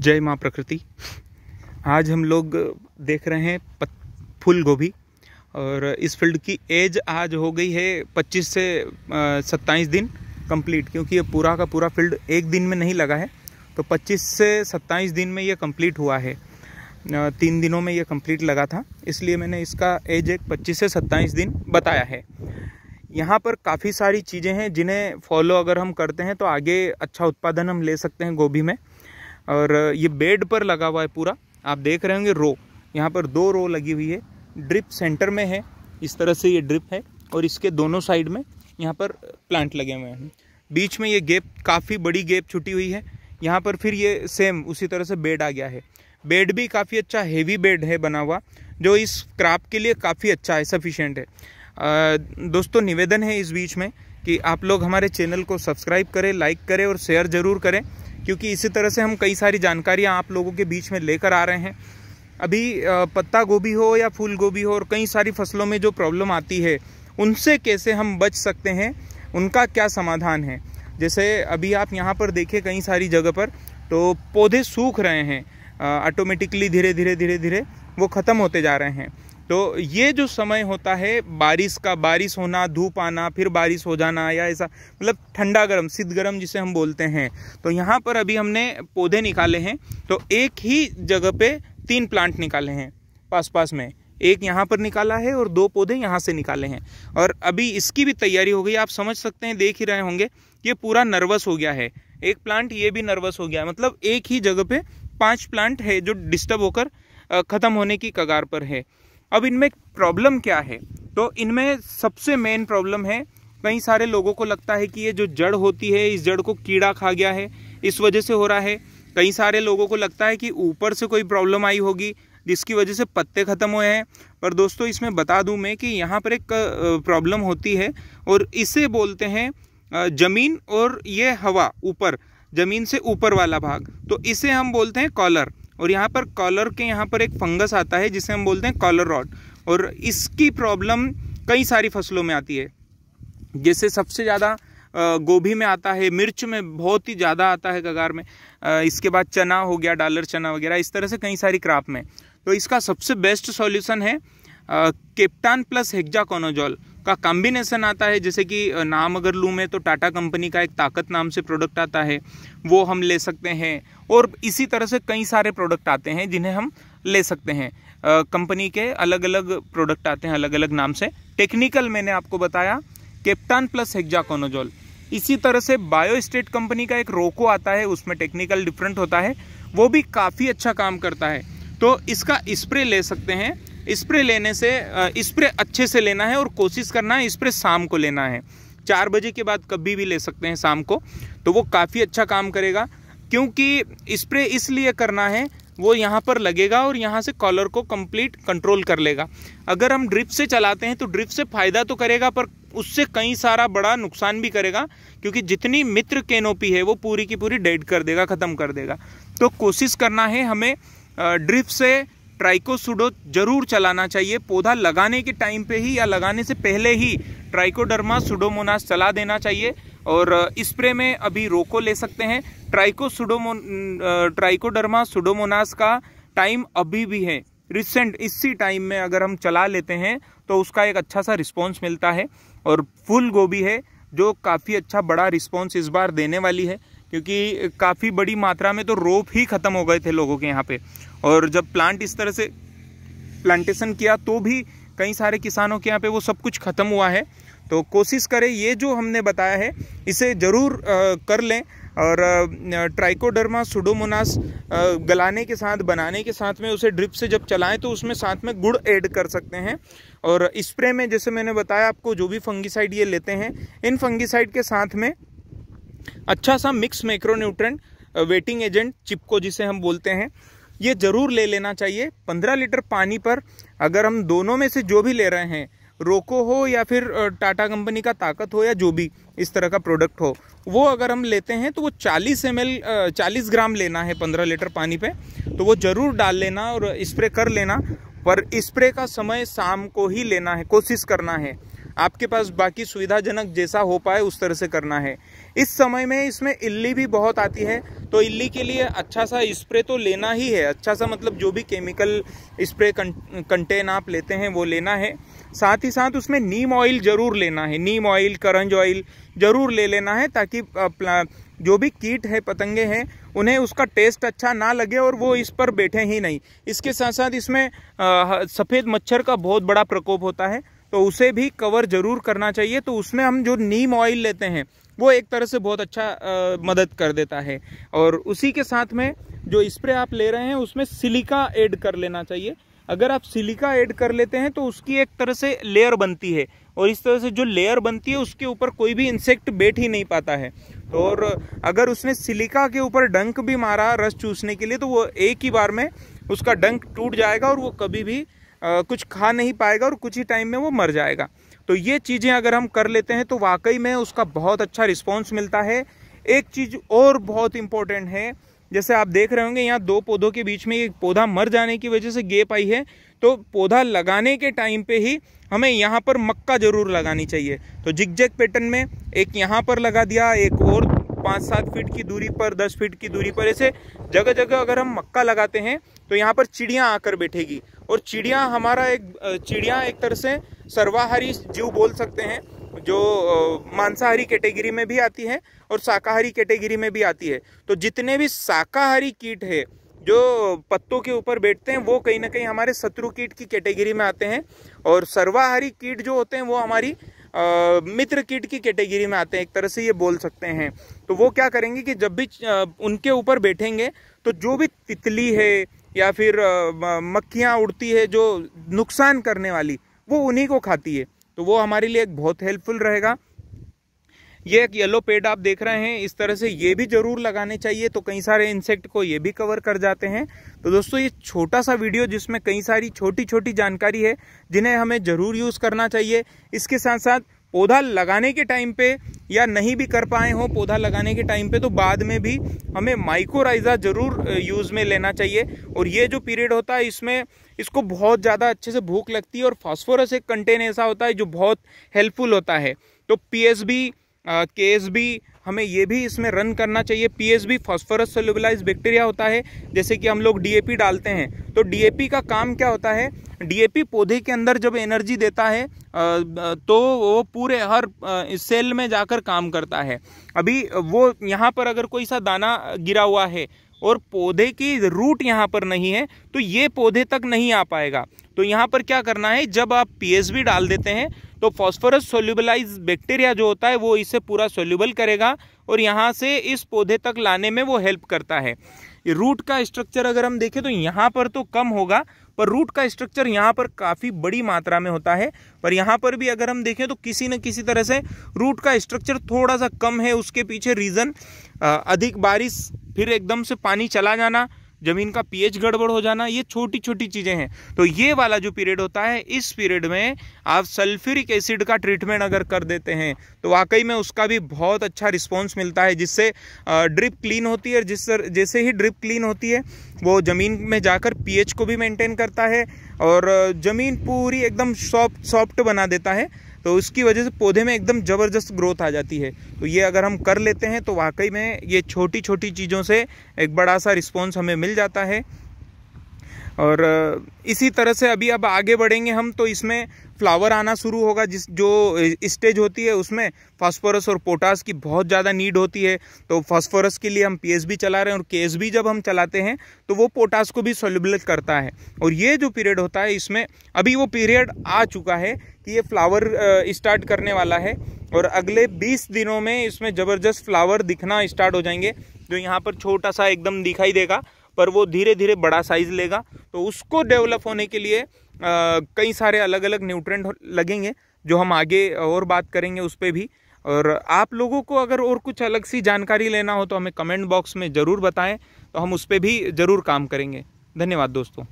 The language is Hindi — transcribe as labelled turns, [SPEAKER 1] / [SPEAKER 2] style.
[SPEAKER 1] जय माँ प्रकृति। आज हम लोग देख रहे हैं फूल गोभी और इस फील्ड की एज आज हो गई है 25 से 27 दिन कंप्लीट, क्योंकि ये पूरा का पूरा फील्ड एक दिन में नहीं लगा है। तो 25 से 27 दिन में ये कंप्लीट हुआ है। 3 दिनों में ये कंप्लीट लगा था, इसलिए मैंने इसका एज एक 25 से 27 दिन बताया है। यहाँ पर काफ़ी सारी चीज़ें हैं जिन्हें फॉलो अगर हम करते हैं तो आगे अच्छा उत्पादन हम ले सकते हैं गोभी में। और ये बेड पर लगा हुआ है पूरा, आप देख रहे होंगे रो, यहाँ पर 2 रो लगी हुई है। ड्रिप सेंटर में है, इस तरह से ये ड्रिप है और इसके दोनों साइड में यहाँ पर प्लांट लगे हुए हैं। बीच में ये गैप, काफ़ी बड़ी गैप छुटी हुई है। यहाँ पर फिर ये सेम उसी तरह से बेड आ गया है। बेड भी काफ़ी अच्छा हेवी बेड है बना हुआ, जो इस क्रॉप के लिए काफ़ी अच्छा है, सफिशिएंट है। दोस्तों निवेदन है इस बीच में कि आप लोग हमारे चैनल को सब्सक्राइब करें, लाइक करें और शेयर ज़रूर करें, क्योंकि इसी तरह से हम कई सारी जानकारियाँ आप लोगों के बीच में लेकर आ रहे हैं। अभी पत्ता गोभी हो या फूल गोभी हो और कई सारी फसलों में जो प्रॉब्लम आती है, उनसे कैसे हम बच सकते हैं, उनका क्या समाधान है। जैसे अभी आप यहाँ पर देखें कई सारी जगह पर तो पौधे सूख रहे हैं, ऑटोमेटिकली धीरे धीरे वो ख़त्म होते जा रहे हैं। तो ये जो समय होता है बारिश का, बारिश होना, धूप आना, फिर बारिश हो जाना, या ऐसा मतलब ठंडा गर्म, शीत गर्म जिसे हम बोलते हैं। तो यहाँ पर अभी हमने पौधे निकाले हैं, तो एक ही जगह पे 3 प्लांट निकाले हैं पास में। एक यहाँ पर निकाला है और 2 पौधे यहाँ से निकाले हैं। और अभी इसकी भी तैयारी हो गई, आप समझ सकते हैं, देख ही रहे होंगे, ये पूरा नर्वस हो गया है। एक प्लांट ये भी नर्वस हो गया, मतलब एक ही जगह पे 5 प्लांट है जो डिस्टर्ब होकर ख़त्म होने की कगार पर है। अब इनमें प्रॉब्लम क्या है? तो इनमें सबसे मेन प्रॉब्लम है, कई सारे लोगों को लगता है कि ये जो जड़ होती है, इस जड़ को कीड़ा खा गया है, इस वजह से हो रहा है। कई सारे लोगों को लगता है कि ऊपर से कोई प्रॉब्लम आई होगी जिसकी वजह से पत्ते ख़त्म हुए हैं। पर दोस्तों इसमें बता दूं मैं कि यहाँ पर एक प्रॉब्लम होती है और इसे बोलते हैं ज़मीन और ये हवा, ऊपर ज़मीन से ऊपर वाला भाग, तो इसे हम बोलते हैं कॉलर। और यहाँ पर कॉलर के यहाँ पर एक फंगस आता है जिसे हम बोलते हैं कॉलर रॉट, और इसकी प्रॉब्लम कई सारी फसलों में आती है। जैसे सबसे ज़्यादा गोभी में आता है, मिर्च में बहुत ही ज़्यादा आता है कगार में, इसके बाद चना हो गया, डालर चना वगैरह, इस तरह से कई सारी क्रॉप में। तो इसका सबसे बेस्ट सॉल्यूशन है केप्टान प्लस हेक्साकोनाजोल का कॉम्बिनेशन आता है। जैसे कि नाम अगर लूँ मैं तो टाटा कंपनी का एक ताकत नाम से प्रोडक्ट आता है, वो हम ले सकते हैं। और इसी तरह से कई सारे प्रोडक्ट आते हैं जिन्हें हम ले सकते हैं। कंपनी के अलग अलग प्रोडक्ट आते हैं अलग अलग नाम से। टेक्निकल मैंने आपको बताया केप्टान प्लस हेक्साकोनाजोल। इसी तरह से बायोस्टेट कंपनी का एक रोको आता है, उसमें टेक्निकल डिफरेंट होता है, वो भी काफ़ी अच्छा काम करता है। तो इसका स्प्रे ले सकते हैं। स्प्रे लेने से स्प्रे अच्छे से लेना है और कोशिश करना है स्प्रे शाम को लेना है। 4 बजे के बाद कभी भी ले सकते हैं शाम को, तो वो काफ़ी अच्छा काम करेगा। क्योंकि स्प्रे इसलिए करना है, वो यहाँ पर लगेगा और यहाँ से कॉलर को कंप्लीट कंट्रोल कर लेगा। अगर हम ड्रिप से चलाते हैं तो ड्रिप से फ़ायदा तो करेगा, पर उससे कई सारा बड़ा नुकसान भी करेगा, क्योंकि जितनी मित्र कैनोपी है वो पूरी की पूरी डेड कर देगा, ख़त्म कर देगा। तो कोशिश करना है हमें ड्रिप से ट्राइकोसुडो जरूर चलाना चाहिए। पौधा लगाने के टाइम पे ही या लगाने से पहले ही ट्राइकोडर्मा सुडोमोनास चला देना चाहिए। और स्प्रे में अभी रोको ले सकते हैं। ट्राइकोडर्मा सुडोमोनास का टाइम अभी भी है, रिसेंट इसी टाइम में अगर हम चला लेते हैं तो उसका एक अच्छा सा रिस्पॉन्स मिलता है। और फूल गोभी है जो काफ़ी अच्छा बड़ा रिस्पॉन्स इस बार देने वाली है, क्योंकि काफ़ी बड़ी मात्रा में तो रोप ही ख़त्म हो गए थे लोगों के यहाँ पे। और जब प्लांट इस तरह से प्लांटेशन किया तो भी कई सारे किसानों के यहाँ पे वो सब कुछ ख़त्म हुआ है। तो कोशिश करें ये जो हमने बताया है इसे ज़रूर कर लें। और ट्राइकोडर्मा सुडोमोनास गलाने के साथ, बनाने के साथ में उसे ड्रिप से जब चलाएं तो उसमें साथ में गुड़ ऐड कर सकते हैं। और स्प्रे में जैसे मैंने बताया आपको, जो भी फंगिसाइड ये लेते हैं, इन फंगिसाइड के साथ में अच्छा सा मिक्स मैक्रोन्यूट्रेंट वेटिंग एजेंट चिपको जिसे हम बोलते हैं, ये ज़रूर ले लेना चाहिए। 15 लीटर पानी पर अगर हम दोनों में से जो भी ले रहे हैं, रोको हो या फिर टाटा कंपनी का ताकत हो या जो भी इस तरह का प्रोडक्ट हो, वो अगर हम लेते हैं तो वो 40 ग्राम लेना है 15 लीटर पानी पे। तो वो ज़रूर डाल लेना और स्प्रे कर लेना। पर स्प्रे का समय शाम को ही लेना है, कोशिश करना है। आपके पास बाकी सुविधाजनक जैसा हो पाए उस तरह से करना है। इस समय में इसमें इल्ली भी बहुत आती है, तो इल्ली के लिए अच्छा सा स्प्रे तो लेना ही है। अच्छा सा मतलब जो भी केमिकल स्प्रे कंटेन आप लेते हैं वो लेना है। साथ ही साथ उसमें नीम ऑयल जरूर लेना है, नीम ऑयल, करंज ऑयल जरूर ले लेना है, ताकि जो भी कीट है, पतंगे हैं, उन्हें उसका टेस्ट अच्छा ना लगे और वो इस पर बैठे ही नहीं। इसके साथ साथ इसमें सफ़ेद मच्छर का बहुत बड़ा प्रकोप होता है, तो उसे भी कवर जरूर करना चाहिए। तो उसमें हम जो नीम ऑयल लेते हैं वो एक तरह से बहुत अच्छा मदद कर देता है। और उसी के साथ में जो स्प्रे आप ले रहे हैं उसमें सिलिका ऐड कर लेना चाहिए। अगर आप सिलिका ऐड कर लेते हैं तो उसकी एक तरह से लेयर बनती है, और इस तरह से जो लेयर बनती है उसके ऊपर कोई भी इंसेक्ट बैठ ही नहीं पाता है। और अगर उसने सिलिका के ऊपर डंक भी मारा रस चूसने के लिए, तो वो एक ही बार में उसका डंक टूट जाएगा और वो कभी भी कुछ खा नहीं पाएगा और कुछ ही टाइम में वो मर जाएगा। तो ये चीज़ें अगर हम कर लेते हैं तो वाकई में उसका बहुत अच्छा रिस्पॉन्स मिलता है। एक चीज़ और बहुत इंपॉर्टेंट है, जैसे आप देख रहे होंगे यहाँ दो पौधों के बीच में एक पौधा मर जाने की वजह से गैप आई है, तो पौधा लगाने के टाइम पे ही हमें यहाँ पर मक्का जरूर लगानी चाहिए। तो जिगजैग पैटर्न में एक यहाँ पर लगा दिया, एक और 5-7 फीट की दूरी पर, 10 फीट की दूरी पर, ऐसे जगह जगह अगर हम मक्का लगाते हैं तो यहाँ पर चिड़ियाँ आकर बैठेगी। और चिड़ियाँ एक तरह से सर्वाहारी जीव बोल सकते हैं, जो मांसाहारी कैटेगरी में भी आती है और शाकाहारी कैटेगरी में भी आती है। तो जितने भी शाकाहारी कीट है जो पत्तों के ऊपर बैठते हैं वो कहीं ना कहीं हमारे शत्रु कीट की कैटेगरी में आते हैं, और सर्वाहारी कीट जो होते हैं वो हमारी मित्र कीट की कैटेगरी में आते हैं, एक तरह से ये बोल सकते हैं। तो वो क्या करेंगे कि जब भी उनके ऊपर बैठेंगे तो जो भी तितली है या फिर मक्खियाँ उड़ती है जो नुकसान करने वाली, वो उन्हीं को खाती है। तो वो हमारे लिए एक बहुत हेल्पफुल रहेगा। ये एक येलो पेड़ आप देख रहे हैं, इस तरह से ये भी जरूर लगाने चाहिए, तो कई सारे इंसेक्ट को ये भी कवर कर जाते हैं। तो दोस्तों ये छोटा सा वीडियो जिसमें कई सारी छोटी छोटी जानकारी है जिन्हें हमें जरूर यूज करना चाहिए। इसके साथ साथ पौधा लगाने के टाइम पे या नहीं भी कर पाए हो पौधा लगाने के टाइम पे, तो बाद में भी हमें माइकोराइजा जरूर यूज में लेना चाहिए। और ये जो पीरियड होता है इसमें इसको बहुत ज़्यादा अच्छे से भूख लगती है, और फास्फोरस एक कंटेन ऐसा होता है जो बहुत हेल्पफुल होता है। तो पीएसबी, केएसबी हमें ये भी इसमें रन करना चाहिए। पीएसबी फास्फोरस सोल्यूबलाइज्ड बैक्टीरिया होता है, जैसे कि हम लोग डीएपी डालते हैं। तो डीएपी का काम क्या होता है, डीएपी पौधे के अंदर जब एनर्जी देता है तो वो पूरे हर सेल में जाकर काम करता है। अभी वो यहाँ पर अगर कोई सा दाना गिरा हुआ है और पौधे की रूट यहाँ पर नहीं है तो ये पौधे तक नहीं आ पाएगा। तो यहाँ पर क्या करना है, जब आप पीएसबी डाल देते हैं तो फास्फोरस सोल्यूबलाइज्ड बैक्टीरिया जो होता है वो इसे पूरा सोल्यूबल करेगा और यहाँ से इस पौधे तक लाने में वो हेल्प करता है। रूट का स्ट्रक्चर अगर हम देखें तो यहाँ पर तो कम होगा, पर रूट का स्ट्रक्चर यहाँ पर काफ़ी बड़ी मात्रा में होता है। पर यहाँ पर भी अगर हम देखें तो किसी न किसी तरह से रूट का स्ट्रक्चर थोड़ा सा कम है। उसके पीछे रीज़न अधिक बारिश, फिर एकदम से पानी चला जाना, ज़मीन का पीएच गड़बड़ हो जाना, ये छोटी छोटी चीज़ें हैं। तो ये वाला जो पीरियड होता है, इस पीरियड में आप सल्फ्यूरिक एसिड का ट्रीटमेंट अगर कर देते हैं तो वाकई में उसका भी बहुत अच्छा रिस्पॉन्स मिलता है, जिससे ड्रिप क्लीन होती है। जैसे ही ड्रिप क्लीन होती है वो ज़मीन में जाकर पीएच को भी मेंटेन करता है और ज़मीन पूरी एकदम सॉफ्ट बना देता है। तो उसकी वजह से पौधे में एकदम ज़बरदस्त ग्रोथ आ जाती है। तो ये अगर हम कर लेते हैं तो वाकई में ये छोटी छोटी चीज़ों से एक बड़ा सा रिस्पॉन्स हमें मिल जाता है। और इसी तरह से अभी अब आगे बढ़ेंगे हम, तो इसमें फ्लावर आना शुरू होगा। जो स्टेज होती है उसमें फास्फोरस और पोटास की बहुत ज़्यादा नीड होती है। तो फास्फोरस के लिए हम पीएसबी चला रहे हैं और केएसबी जब हम चलाते हैं तो वो पोटास को भी सोल्यूबल करता है। और ये जो पीरियड होता है इसमें अभी वो पीरियड आ चुका है कि ये फ्लावर स्टार्ट करने वाला है और अगले 20 दिनों में इसमें ज़बरदस्त फ्लावर दिखना स्टार्ट हो जाएंगे। जो यहाँ पर छोटा सा एकदम दिखाई देगा पर वो धीरे धीरे बड़ा साइज लेगा। तो उसको डेवलप होने के लिए कई सारे अलग अलग न्यूट्रिएंट लगेंगे, जो हम आगे और बात करेंगे उस पर भी। और आप लोगों को अगर और कुछ अलग सी जानकारी लेना हो तो हमें कमेंट बॉक्स में ज़रूर बताएं, तो हम उस पर भी ज़रूर काम करेंगे। धन्यवाद दोस्तों।